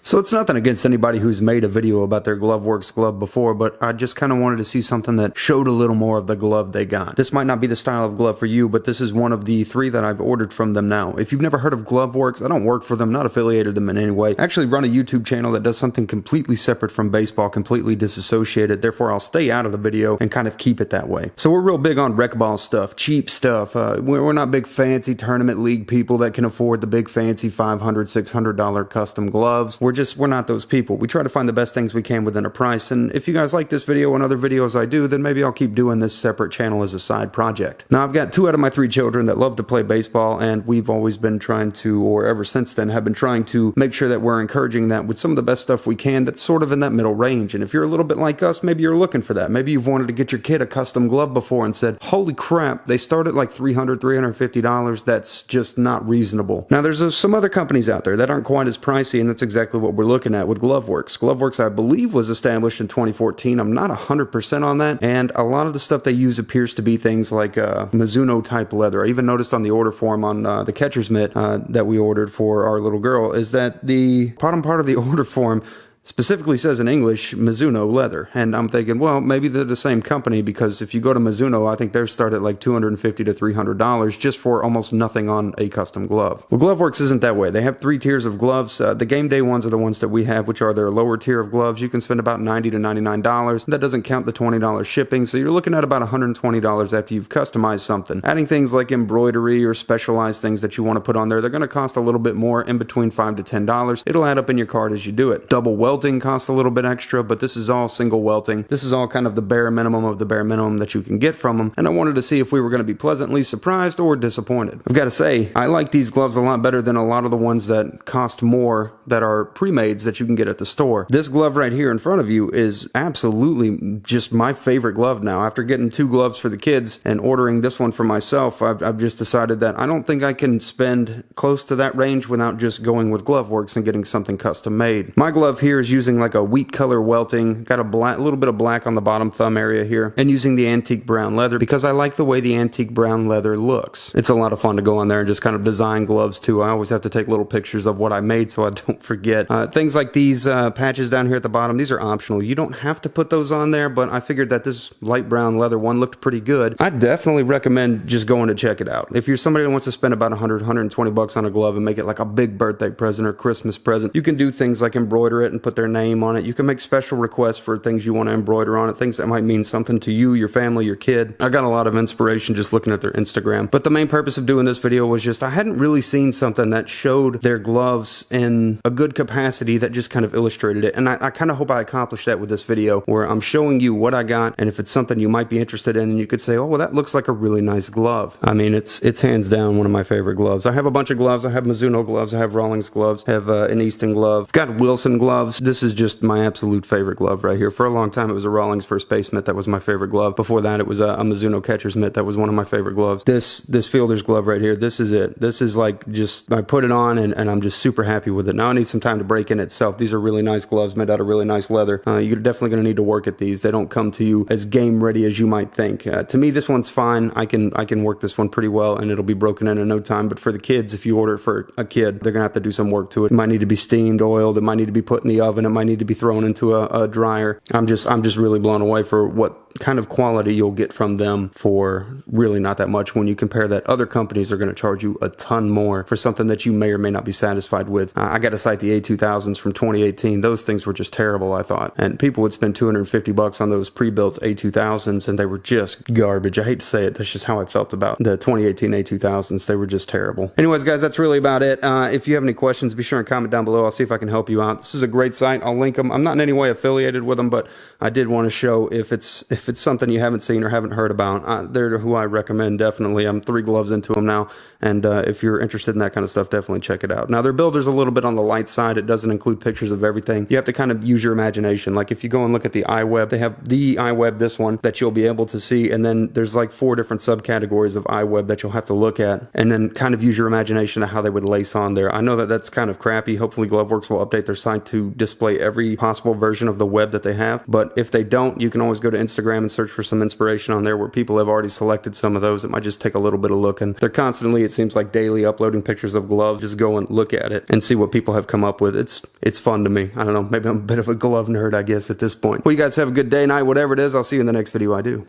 So it's nothing against anybody who's made a video about their Gloveworks glove before, but I just kind of wanted to see something that showed a little more of the glove they got. This might not be the style of glove for you, but this is one of the 3 that I've ordered from them now. If you've never heard of Gloveworks, I don't work for them, not affiliated them in any way. I actually run a YouTube channel that does something completely separate from baseball, completely disassociated, therefore I'll stay out of the video and kind of keep it that way. So we're real big on rec ball stuff, cheap stuff. We're not big fancy tournament league people that can afford the big fancy $500, $600 custom gloves. We're not those people. We try to find the best things we can within a price, and if you guys like this video and other videos I do, then maybe I'll keep doing this separate channel as a side project. Now, I've got 2 out of my 3 children that love to play baseball, and we've always been trying to, or ever since then, have been trying to make sure that we're encouraging that with some of the best stuff we can that's sort of in that middle range. And if you're a little bit like us, maybe you're looking for that. Maybe you've wanted to get your kid a custom glove before and said, holy crap, they start at like $300, $350. That's just not reasonable. Now, there's some other companies out there that aren't quite as pricey, and that's exactly what we're looking at with Gloveworks. Gloveworks, I believe, was established in 2014. I'm not 100% on that, and a lot of the stuff they use appears to be things like Mizuno type leather. I even noticed on the order form on the catcher's mitt that we ordered for our little girl is that the bottom part of the order form specifically says in English, Mizuno leather. And I'm thinking, well, maybe they're the same company, because if you go to Mizuno, I think they're started at like $250 to $300 just for almost nothing on a custom glove. Well, Gloveworks isn't that way. They have 3 tiers of gloves. The game day ones are the ones that we have, which are their lower tier of gloves. You can spend about $90 to $99. That doesn't count the $20 shipping, so you're looking at about $120 after you've customized something. Adding things like embroidery or specialized things that you want to put on there, they're going to cost a little bit more, in between $5 to $10. It'll add up in your cart as you do it. Double welting costs a little bit extra, but this is all single welting. This is all kind of the bare minimum of the bare minimum that you can get from them, and I wanted to see if we were going to be pleasantly surprised or disappointed. I've got to say, I like these gloves a lot better than a lot of the ones that cost more that are pre-mades that you can get at the store. This glove right here in front of you is absolutely just my favorite glove now. After getting 2 gloves for the kids and ordering this one for myself, I've just decided that I don't think I can spend close to that range without just going with Gloveworks and getting something custom made. My glove here is using like a wheat color welting, got a little bit of black on the bottom thumb area here, and using the antique brown leather because I like the way the antique brown leather looks. It's a lot of fun to go on there and just kind of design gloves too. I always have to take little pictures of what I made so I don't forget. Things like these patches down here at the bottom, these are optional. You don't have to put those on there, but I figured that this light brown leather one looked pretty good. I definitely recommend just going to check it out. If you're somebody that wants to spend about $100, $120 on a glove and make it like a big birthday present or Christmas present, you can do things like embroider it and put their name on it. You can make special requests for things you want to embroider on it, things that might mean something to you, your family, your kid. I got a lot of inspiration just looking at their Instagram. But the main purpose of doing this video was just I hadn't really seen something that showed their gloves in a good capacity that just kind of illustrated it. And I kind of hope I accomplished that with this video, where I'm showing you what I got, and if it's something you might be interested in, and you could say, oh, well, that looks like a really nice glove. I mean, it's hands down one of my favorite gloves. I have a bunch of gloves. I have Mizuno gloves. I have Rawlings gloves. I have an Easton glove. Got Wilson gloves. This is just my absolute favorite glove right here. For a long time, it was a Rawlings first base mitt that was my favorite glove. Before that, it was a Mizuno catcher's mitt that was one of my favorite gloves. This fielder's glove right here, this is it. This is like just, I put it on and I'm just super happy with it. Now I need some time to break in itself. These are really nice gloves made out of really nice leather. You're definitely going to need to work at these. They don't come to you as game ready as you might think. To me, this one's fine. I can work this one pretty well, and it'll be broken in no time. But for the kids, if you order it for a kid, they're going to have to do some work to it. It might need to be steamed, oiled. It might need to be put in the oven. It might need to be thrown into a dryer. I'm just really blown away for what kind of quality you'll get from them for really not that much, when you compare that other companies are going to charge you a ton more for something that you may or may not be satisfied with. I got to cite the A2000s from 2018. Those things were just terrible, I thought. And people would spend $250 on those pre-built A2000s, and they were just garbage. I hate to say it. That's just how I felt about the 2018 A2000s. They were just terrible. Anyways, guys, that's really about it. If you have any questions, be sure and comment down below. I'll see if I can help you out. This is a great site. I'll link them. I'm not in any way affiliated with them, but I did want to show if it's something you haven't seen or haven't heard about, they're who I recommend, definitely. I'm 3 gloves into them now, and if you're interested in that kind of stuff, definitely check it out. Now, their builder's a little bit on the light side. It doesn't include pictures of everything. You have to kind of use your imagination. Like if you go and look at the iWeb, they have the iWeb, this one, that you'll be able to see, and then there's like 4 different subcategories of iWeb that you'll have to look at, and then kind of use your imagination of how they would lace on there. I know that that's kind of crappy. Hopefully Gloveworks will update their site to display every possible version of the web that they have, but if they don't, you can always go to Instagram Instagram and search for some inspiration on there where people have already selected some of those. It might just take a little bit of look, and they're constantly, it seems like, daily uploading pictures of gloves. Just go and look at it and see what people have come up with. It's fun to me. I don't know, maybe I'm a bit of a glove nerd, I guess, at this point. Well, you guys have a good day, night, whatever it is. I'll see you in the next video I do.